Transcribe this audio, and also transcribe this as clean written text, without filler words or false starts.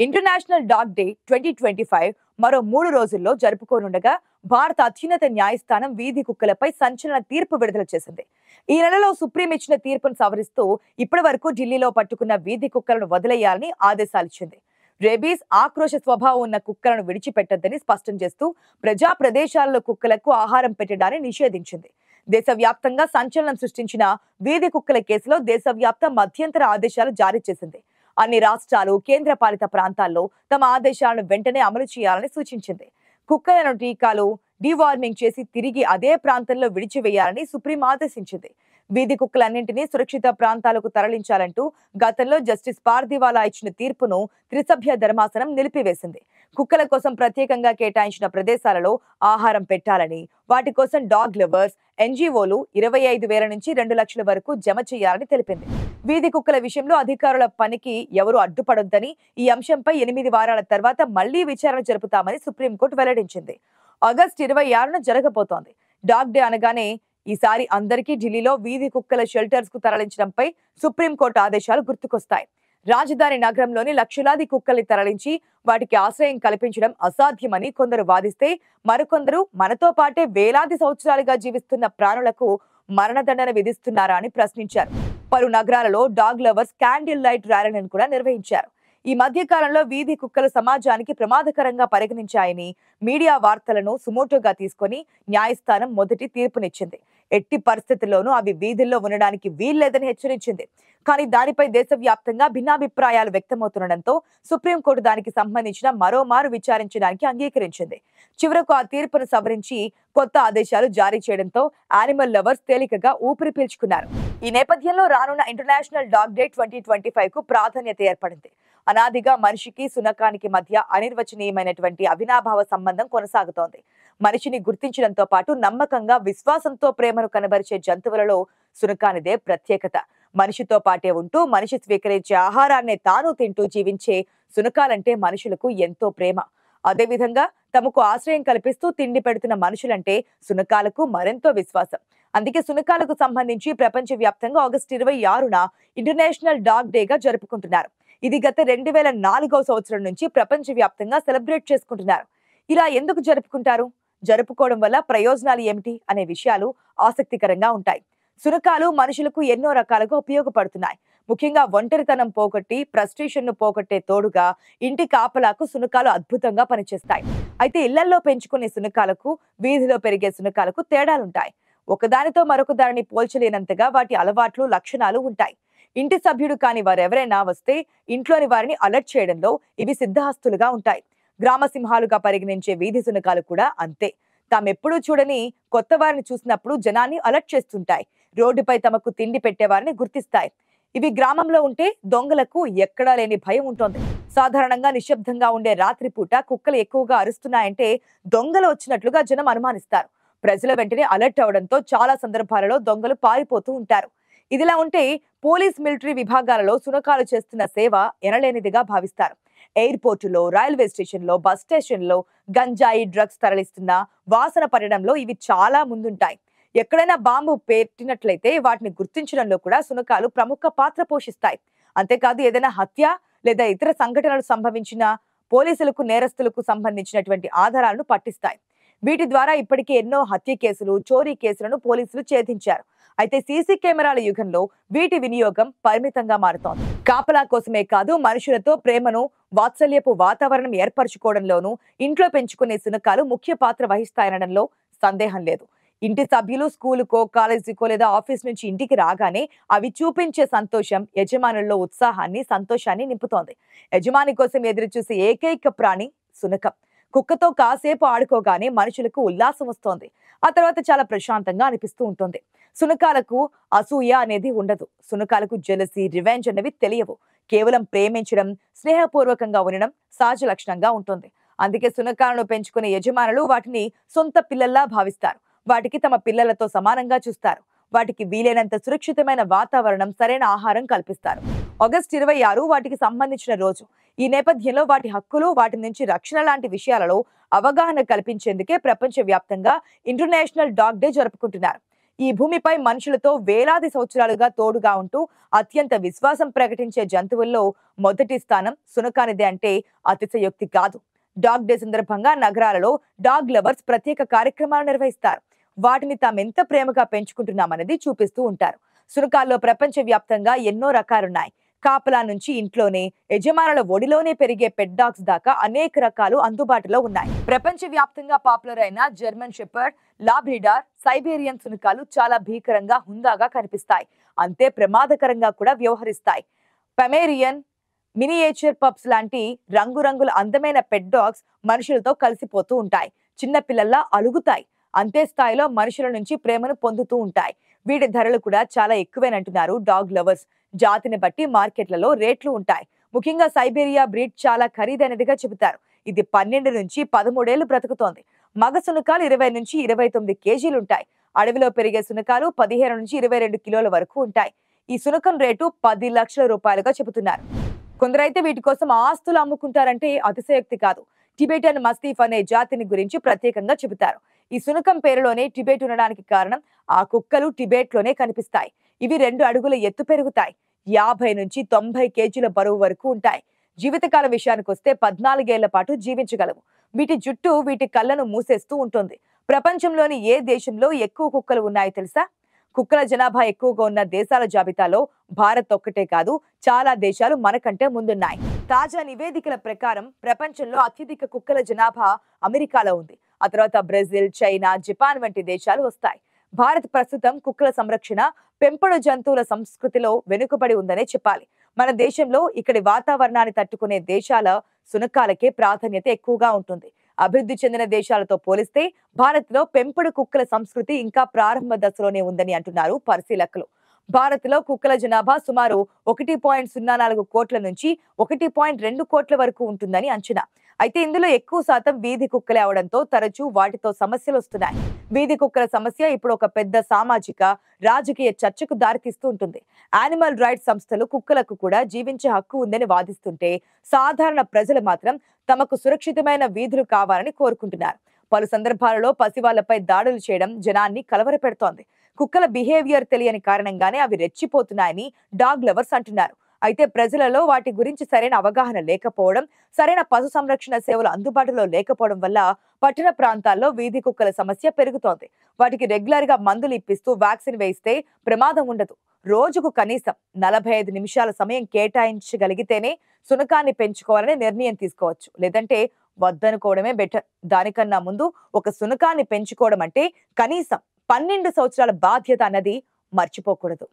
International dog day 2025 మరో 3 రోజుల్లో జరుపుకోనుండగా భారత అత్యున్నత న్యాయస్థానం వీధి కుక్కలపై సంచలన తీర్పు విడుదల చేసింది. ఈ నెలలో సుప్రీం ఇచ్చిన తీర్పును సవరిస్తూ ఇప్పటివరకు ఢిల్లీలో పట్టుకున్న వీధి కుక్కలను వదిలేయాలని ఆదేశాలిచ్చింది. రేబీస్ ఆక్రోశ స్వభావం ఉన్న కుక్కలను విడిచిపెట్టొద్దని స్పష్టం చేస్తూ ప్రజా ప్రదేశాలలో కుక్కలకు ఆహారం పెట్టడాన్ని నిషేధించింది. దేశవ్యాప్తంగా సంచలనం సృష్టించిన వీధి కుక్కల కేసులో దేశవ్యాప్త మధ్యంతర ఆదేశాలు జారీ చేసింది. అన్ని రాష్ట్రాలు, కేంద్రపాలిత ప్రాంతాల్లో తమ ఆదేశాలను వెంటనే అమలు చేయాలని సూచించింది. కుక్కలను టీకాలు, డీవార్మింగ్ చేసి తిరిగి అదే ప్రాంతంలో విడిచివేయాలని సుప్రీం ఆదేశించింది. వీధి కుక్కలన్నింటినీ సురక్షిత ప్రాంతాలకు తరలించాలంటూ గతంలో జస్టిస్ పార్దివాలా ఇచ్చిన తీర్పును త్రిసభ్య ధర్మాసనం నిలిపివేసింది. కుక్కల కోసం ప్రత్యేకంగా కేటాయించిన ప్రదేశాలలో ఆహారం పెట్టాలని, వాటి కోసం డాగ్ లవర్స్, ఎన్జీఓలు 25,000 నుంచి 2 లక్షల వరకు జమ చేయాలని తెలిపింది. వీధి కుక్కల విషయంలో అధికారుల పనికి ఎవరు అడ్డుపడొద్దని, ఈ అంశంపై 8 వారాల తర్వాత మళ్లీ విచారణ జరుపుతామని సుప్రీంకోర్టు వెల్లడించింది. ఆగస్టు 26న జరగబోతోంది. డాగ్ డే అనగానే ఈసారి అందరికీ ఢిల్లీలో వీధి కుక్కల షెల్టర్స్ కు తరలించడంపై సుప్రీంకోర్టు ఆదేశాలు గుర్తుకొస్తాయి. రాజధాని నగరంలోని లక్షలాది కుక్కల్ని తరలించి వాటికి ఆశ్రయం కల్పించడం అసాధ్యమని కొందరు వాదిస్తే, మరికొందరు మనతో పాటే వేలాది సంవత్సరాలుగా జీవిస్తున్న ప్రాణులకు మరణదండన విధిస్తున్నారా అని ప్రశ్నించారు. పలు నగరాలలో డాగ్ లవర్స్ క్యాండిల్ లైట్ ర్యాలీలను కూడా నిర్వహించారు. ఈ మధ్య కాలంలో వీధి కుక్కలు సమాజానికి ప్రమాదకరంగా పరిగణించాయని మీడియా వార్తలను సుమోటోగా తీసుకొని న్యాయస్థానం మొదటి తీర్పునిచ్చింది. ఎట్టి పరిస్థితుల్లోనూ అవి వీధుల్లో ఉండడానికి వీల్లేదని హెచ్చరించింది. కానీ దానిపై దేశవ్యాప్తంగా భిన్నాభిప్రాయాలు వ్యక్తమవుతుండటంతో సుప్రీంకోర్టు దానికి సంబంధించిన మరోమారు విచారించడానికి అంగీకరించింది. చివరకు ఆ తీర్పును సవరించి కొత్త ఆదేశాలు జారీ చేయడంతో యానిమల్ లవర్స్ తేలికగా ఊపిరి పీల్చుకున్నారు. ఈ నేపథ్యంలో రానున్న ఇంటర్నేషనల్ డాగ్ డే 2025 కు ప్రాధాన్యత ఏర్పడింది. అనాదిగా మనిషికి, సునకానికి మధ్య అనిర్వచనీయమైనటువంటి అవినాభావ సంబంధం కొనసాగుతోంది. మనిషిని గుర్తించడంతో పాటు నమ్మకంగా, విశ్వాసంతో ప్రేమను కనబరిచే జంతువులలో సునకానిదే ప్రత్యేకత. మనిషితో పాటే ఉంటూ మనిషి స్వీకరించే ఆహారాన్నే తాను తింటూ జీవించే సునకాలంటే మనుషులకు ఎంతో ప్రేమ. అదేవిధంగా తమకు ఆశ్రయం కల్పిస్తూ తిండి పెడుతున్న మనుషులంటే సునకాలకు మరెంతో విశ్వాసం. అందుకే సునకాలకు సంబంధించి ప్రపంచవ్యాప్తంగా ఆగస్టు 26న ఇంటర్నేషనల్ డాగ్ డేగా జరుపుకుంటున్నారు. ఇది గత 2004వ సంవత్సరం నుంచి ప్రపంచవ్యాప్తంగా సెలబ్రేట్ చేసుకుంటున్నారు. ఇలా ఎందుకు జరుపుకుంటారు? జరుపుకోవడం వల్ల ప్రయోజనాలు ఏమిటి అనే విషయాలు ఆసక్తికరంగా ఉంటాయి. సునకాలు మనుషులకు ఎన్నో రకాలుగా ఉపయోగపడుతున్నాయి. ముఖ్యంగా ఒంటరితనం పోగొట్టి ఫ్రస్ట్రేషన్ ను పోగొట్టే తోడుగా ఇంటి కాపలాకు సునకాలు అద్భుతంగా పనిచేస్తాయి. అయితే ఇళ్లలో పెంచుకునే సునకాలకు, వీధిలో పెరిగే సునకాలకు తేడాలుంటాయి. ఒకదానితో మరొక దానిని పోల్చలేనంతగా వాటి అలవాట్లు, లక్షణాలు ఉంటాయి. ఇంటి సభ్యుడు కాని వారెవరైనా వస్తే ఇంట్లోని వారిని అలర్ట్ చేయడంలో ఇవి సిద్ధహస్తులుగా ఉంటాయి. గ్రామ సింహాలుగా పరిగణించే వీధి సునకాలు కూడా అంతే. తామెప్పుడూ చూడని కొత్త వారిని చూసినప్పుడు జనాన్ని అలర్ట్ చేస్తుంటాయి. రోడ్డుపై తమకు తిండి పెట్టేవారిని గుర్తిస్తాయి. ఇవి గ్రామంలో ఉంటే దొంగలకు ఎక్కడా లేని భయం ఉంటుంది. సాధారణంగా నిశ్శబ్దంగా ఉండే రాత్రిపూట కుక్కలు ఎక్కువగా అరుస్తున్నాయంటే దొంగలు వచ్చినట్లుగా జనం అనుమానిస్తారు. ప్రజల వెంటనే అలర్ట్ అవడంతో చాలా సందర్భాలలో దొంగలు పారిపోతూ ఉంటారు. ఇదిలా ఉంటే పోలీస్, మిలిటరీ విభాగాలలో సునకాలు చేస్తున్న సేవ ఎనలేనిదిగా భావిస్తారు. ఎయిర్పోర్టులో, రైల్వే స్టేషన్లో, బస్ స్టేషన్లో గంజాయి, డ్రగ్స్ తరలిస్తున్న వాసన పడడంలో ఇవి చాలా ముందుంటాయి. ఎక్కడైనా బాంబు పెట్టినట్లయితే వాటిని గుర్తించడంలో కూడా సునకాలు ప్రముఖ పాత్ర పోషిస్తాయి. అంతేకాదు ఏదైనా హత్య లేదా ఇతర సంఘటనలు సంభవించిన పోలీసులకు, నేరస్తులకు సంబంధించినటువంటి ఆధారాలను పట్టిస్తాయి. వీటి ద్వారా ఇప్పటికే ఎన్నో హత్య కేసులు, చోరీ కేసులను పోలీసులు ఛేదించారు. అయితే సీసీ కెమెరాల యుగంలో వీటి వినియోగం పరిమితంగా మారుతోంది. కాపలా కోసమే కాదు, మనుషులతో ప్రేమను, వాత్సల్యపు వాతావరణం ఏర్పరచుకోవడంలోనూ ఇంట్లో పెంచుకునే సునకాలు ముఖ్య పాత్ర వహిస్తాయనడంలో సందేహం లేదు. ఇంటి సభ్యులు స్కూలుకో, కాలేజీకో లేదా ఆఫీస్ నుంచి ఇంటికి రాగానే అవి చూపించే సంతోషం యజమానుల్లో ఉత్సాహాన్ని, సంతోషాన్ని నింపుతోంది. యజమాని కోసం ఎదురు చూసే ఏకైక ప్రాణి సునకం. కుక్కతో కాసేపు ఆడుకోగానే మనుషులకు ఉల్లాసం వస్తోంది. ఆ తర్వాత చాలా ప్రశాంతంగా అనిపిస్తూ ఉంటుంది. సునకాలకు అసూయ అనేది ఉండదు. సునకాలకు జెలసీ, రివెంజ్ అనేవి తెలియవు. కేవలం ప్రేమించడం, స్నేహపూర్వకంగా ఉండడం సహజ లక్షణంగా ఉంటుంది. అందుకే సునకాలను పెంచుకునే యజమానులు వాటిని సొంత పిల్లల్లా భావిస్తారు. వాటికి తమ పిల్లలతో సమానంగా చూస్తారు. వాటికి వీలైనంత సురక్షితమైన వాతావరణం, సరైన ఆహారం కల్పిస్తారు. ఆగస్టు 26 వాటికి సంబంధించిన రోజు. ఈ నేపథ్యంలో వాటి హక్కులు, వాటి నుంచి రక్షణ లాంటి విషయాలలో అవగాహన కల్పించేందుకే ప్రపంచవ్యాప్తంగా ఇంటర్నేషనల్ డాగ్ డే జరుపుకుంటున్నారు. ఈ భూమిపై మనుషులతో వేలాది సంవత్సరాలుగా తోడుగా ఉంటూ అత్యంత విశ్వాసం ప్రకటించే జంతువుల్లో మొదటి స్థానం శునకానిదే అంటే అతిశయోక్తి కాదు. డాగ్ డే సందర్భంగా నగరాలలో డాగ్ లవర్స్ ప్రత్యేక కార్యక్రమాలు నిర్వహిస్తారు. వాటిని తామెంత ప్రేమగా పెంచుకుంటున్నామనేది చూపిస్తూ ఉంటారు. శునకాల్లో ప్రపంచ వ్యాప్తంగా ఎన్నో రకాలున్నాయి. కాపలా నుంచి ఇంట్లోనే, యజమానుల ఒడిలోనే పెరిగే పెట్ డాగ్స్ దాకా అనేక రకాలు అందుబాటులో ఉన్నాయి. ప్రపంచ వ్యాప్తంగా పాపులర్ అయిన జర్మన్ షెపర్డ్, లాబ్రిడార్, సైబేరియన్ శునకాలు చాలా భీకరంగా, హుందాగా కనిపిస్తాయి. అంతే ప్రమాదకరంగా కూడా వ్యవహరిస్తాయి. పమేరియన్, మినియేచర్ పప్స్ లాంటి రంగురంగుల అందమైన పెట్ డాగ్స్ మనుషులతో కలిసిపోతూ ఉంటాయి. చిన్న పిల్లల్లా అలుగుతాయి. అంతే స్థాయిలో మనుషుల నుంచి ప్రేమను పొందుతూ ఉంటాయి. వీటి ధరలు కూడా చాలా ఎక్కువేనంటున్నారు డాగ్ లవర్స్. జాతిని బట్టి మార్కెట్లలో రేట్లు ఉంటాయి. ముఖ్యంగా సైబేరియా బ్రీడ్ చాలా ఖరీదైనదిగా చెబుతారు. ఇది 12 నుంచి 13 ఏళ్లు బ్రతుకుతోంది. మగ శునకాలు 20 నుంచి 29 కేజీలుంటాయి. అడవిలో పెరిగే శునకాలు 15 నుంచి 22 కిలోల వరకు ఉంటాయి. ఈ శునకం రేటు 10 లక్షల రూపాయలుగా చెబుతున్నారు. కొందరైతే వీటి కోసం ఆస్తులు అమ్ముకుంటారంటే అతిశయోక్తి కాదు. టిబెటన్ మస్టిఫ్ అనే జాతిని గురించి ప్రత్యేకంగా చెబుతారు. ఈ శునకం పేరులోనే టిబెట్ ఉండడానికి కారణం ఆ కుక్కలు టిబెట్ లోనే కనిపిస్తాయి. ఇవి 2 అడుగుల ఎత్తు పెరుగుతాయి. 50 నుంచి 90 కేజీల బరువు వరకు ఉంటాయి. జీవితకాల విషయానికి వస్తే 14 ఏళ్ల పాటు జీవించగలవు. వీటి జుట్టు వీటి కళ్ళను మూసేస్తూ ఉంటుంది. ప్రపంచంలోని ఏ దేశంలో ఎక్కువ కుక్కలు ఉన్నాయో తెలుసా? కుక్కల జనాభా ఎక్కువగా ఉన్న దేశాల జాబితాలో భారత్ ఒక్కటే కాదు, చాలా దేశాలు మనకంటే ముందున్నాయి. తాజా నివేదికల ప్రకారం ప్రపంచంలో అత్యధిక కుక్కల జనాభా అమెరికాలో ఉంది. ఆ తర్వాత బ్రెజిల్, చైనా, జపాన్ వంటి దేశాలు వస్తాయి. భారత్ ప్రస్తుతం కుక్కల సంరక్షణ, పెంపుడు జంతువుల సంస్కృతిలో వెనుకబడి ఉందనే చెప్పాలి. మన దేశంలో ఇక్కడి వాతావరణాన్ని తట్టుకునే దేశాల శునకాలకే ప్రాధాన్యత ఎక్కువగా ఉంటుంది. అభివృద్ధి చెందిన దేశాలతో పోలిస్తే భారత్లో పెంపుడు కుక్కల సంస్కృతి ఇంకా ప్రారంభ దశలోనే ఉందని అంటున్నారు పరిశీలకులు. భారత్లో కుక్కల జనాభా సుమారు 1.04 కోట్ల నుంచి 1.2 కోట్ల వరకు ఉంటుందని అంచనా. అయితే ఇందులో ఎక్కువ శాతం వీధి కుక్కలే అవడంతో తరచూ వాటితో సమస్యలు వస్తున్నాయి. వీధి కుక్కల సమస్య ఇప్పుడు ఒక పెద్ద సామాజిక, రాజకీయ చర్చకు దారితీస్తూ ఉంటుంది. యానిమల్ రైట్స్ సంస్థలు కుక్కలకు కూడా జీవించే హక్కు ఉందని వాదిస్తుంటే, సాధారణ ప్రజలు మాత్రం తమకు సురక్షితమైన వీధులు కావాలని కోరుకుంటున్నారు. పలు సందర్భాలలో పసివాళ్లపై దాడులు చేయడం జనాన్ని కలవరపెడుతోంది. కుక్కల బిహేవియర్ తెలియని కారణంగానే అవి రెచ్చిపోతున్నాయని డాగ్ లవర్స్ అంటున్నారు. అయితే ప్రజలలో వాటి గురించి సరైన అవగాహన లేకపోవడం, సరైన పశు సంరక్షణ సేవలు అందుబాటులో లేకపోవడం వల్ల పట్టణ ప్రాంతాల్లో వీధి కుక్కల సమస్య పెరుగుతోంది. వాటికి రెగ్యులర్ గా మందులు ఇప్పిస్తూ వ్యాక్సిన్ వేయిస్తే ప్రమాదం ఉండదు. రోజుకు కనీసం 45 నిమిషాల సమయం కేటాయించగలిగితేనే శునకాన్ని పెంచుకోవాలని నిర్ణయం తీసుకోవచ్చు. లేదంటే వద్దనుకోవడమే బెటర్. దానికన్నా ముందు ఒక శునకాన్ని పెంచుకోవడం అంటే కనీసం 12 సంవత్సరాల బాధ్యత అన్నది మర్చిపోకూడదు.